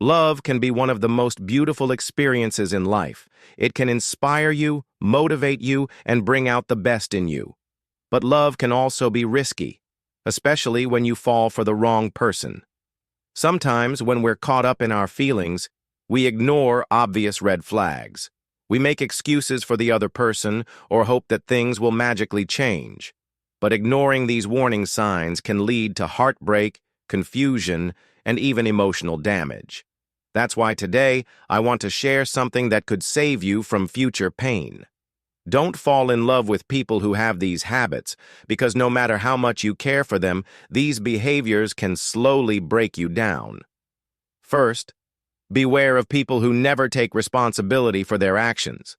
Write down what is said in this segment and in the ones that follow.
Love can be one of the most beautiful experiences in life. It can inspire you, motivate you, and bring out the best in you. But love can also be risky, especially when you fall for the wrong person. Sometimes, when we're caught up in our feelings, we ignore obvious red flags. We make excuses for the other person or hope that things will magically change. But ignoring these warning signs can lead to heartbreak, confusion, and even emotional damage. That's why today I want to share something that could save you from future pain. Don't fall in love with people who have these habits, because no matter how much you care for them, these behaviors can slowly break you down. First, beware of people who never take responsibility for their actions.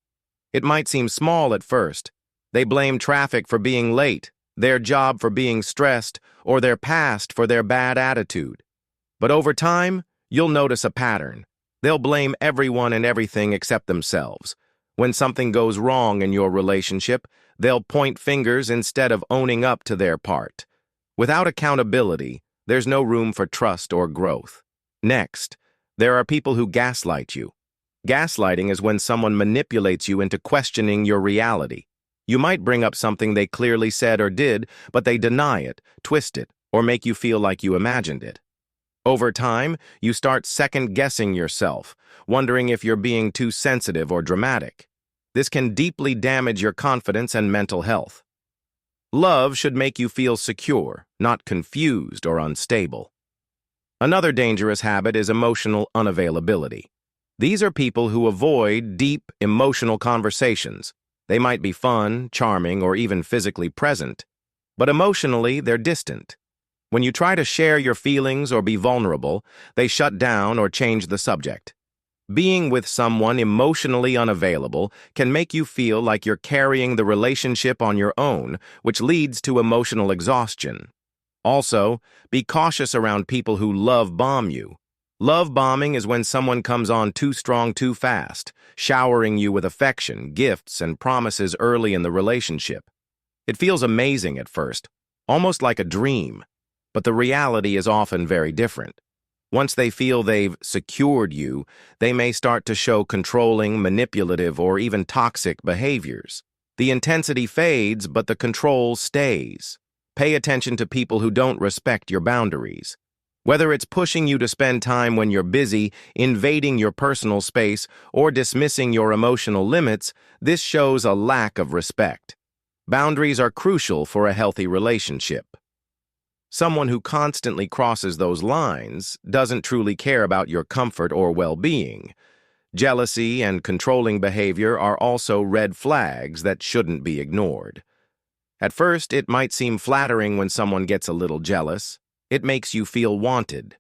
It might seem small at first. They blame traffic for being late, their job for being stressed, or their past for their bad attitude. But over time, you'll notice a pattern. They'll blame everyone and everything except themselves. When something goes wrong in your relationship, they'll point fingers instead of owning up to their part. Without accountability, there's no room for trust or growth. Next, there are people who gaslight you. Gaslighting is when someone manipulates you into questioning your reality. You might bring up something they clearly said or did, but they deny it, twist it, or make you feel like you imagined it. Over time, you start second-guessing yourself, wondering if you're being too sensitive or dramatic. This can deeply damage your confidence and mental health. Love should make you feel secure, not confused or unstable. Another dangerous habit is emotional unavailability. These are people who avoid deep, emotional conversations. They might be fun, charming, or even physically present, but emotionally they're distant. When you try to share your feelings or be vulnerable, they shut down or change the subject. Being with someone emotionally unavailable can make you feel like you're carrying the relationship on your own, which leads to emotional exhaustion. Also, be cautious around people who love bomb you. Love bombing is when someone comes on too strong too fast, showering you with affection, gifts, and promises early in the relationship. It feels amazing at first, almost like a dream, but the reality is often very different. Once they feel they've secured you, they may start to show controlling, manipulative, or even toxic behaviors. The intensity fades, but the control stays. Pay attention to people who don't respect your boundaries. Whether it's pushing you to spend time when you're busy, invading your personal space, or dismissing your emotional limits, this shows a lack of respect. Boundaries are crucial for a healthy relationship. Someone who constantly crosses those lines doesn't truly care about your comfort or well-being. Jealousy and controlling behavior are also red flags that shouldn't be ignored. At first, it might seem flattering when someone gets a little jealous. It makes you feel wanted.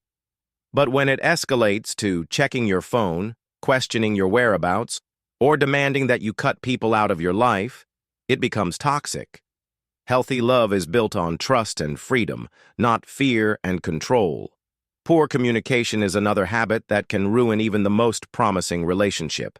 But when it escalates to checking your phone, questioning your whereabouts, or demanding that you cut people out of your life, it becomes toxic. Healthy love is built on trust and freedom, not fear and control. Poor communication is another habit that can ruin even the most promising relationship.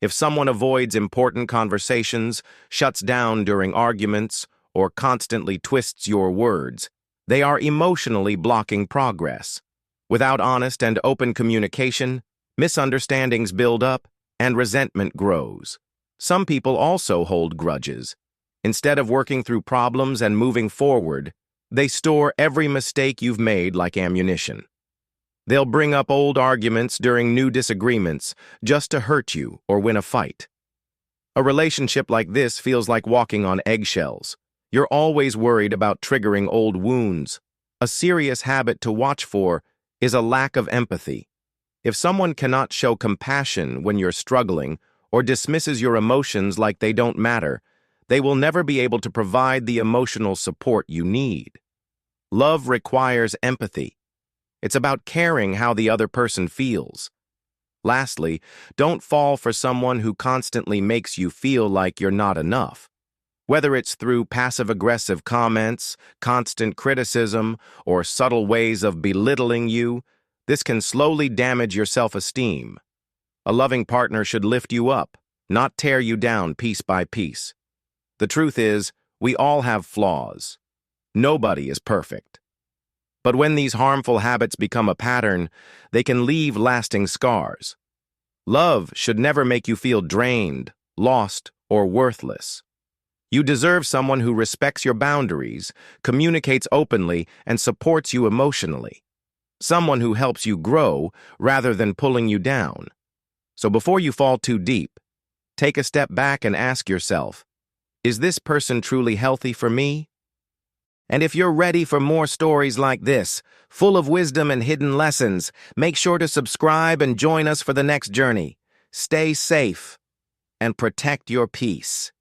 If someone avoids important conversations, shuts down during arguments, or constantly twists your words, they are emotionally blocking progress. Without honest and open communication, misunderstandings build up and resentment grows. Some people also hold grudges. Instead of working through problems and moving forward, they store every mistake you've made like ammunition. They'll bring up old arguments during new disagreements just to hurt you or win a fight. A relationship like this feels like walking on eggshells. You're always worried about triggering old wounds. A serious habit to watch for is a lack of empathy. If someone cannot show compassion when you're struggling or dismisses your emotions like they don't matter, they will never be able to provide the emotional support you need. Love requires empathy. It's about caring how the other person feels. Lastly, don't fall for someone who constantly makes you feel like you're not enough. Whether it's through passive-aggressive comments, constant criticism, or subtle ways of belittling you, this can slowly damage your self-esteem. A loving partner should lift you up, not tear you down piece by piece. The truth is, we all have flaws. Nobody is perfect. But when these harmful habits become a pattern, they can leave lasting scars. Love should never make you feel drained, lost, or worthless. You deserve someone who respects your boundaries, communicates openly, and supports you emotionally. Someone who helps you grow rather than pulling you down. So before you fall too deep, take a step back and ask yourself, is this person truly healthy for me? And if you're ready for more stories like this, full of wisdom and hidden lessons, make sure to subscribe and join us for the next journey. Stay safe and protect your peace.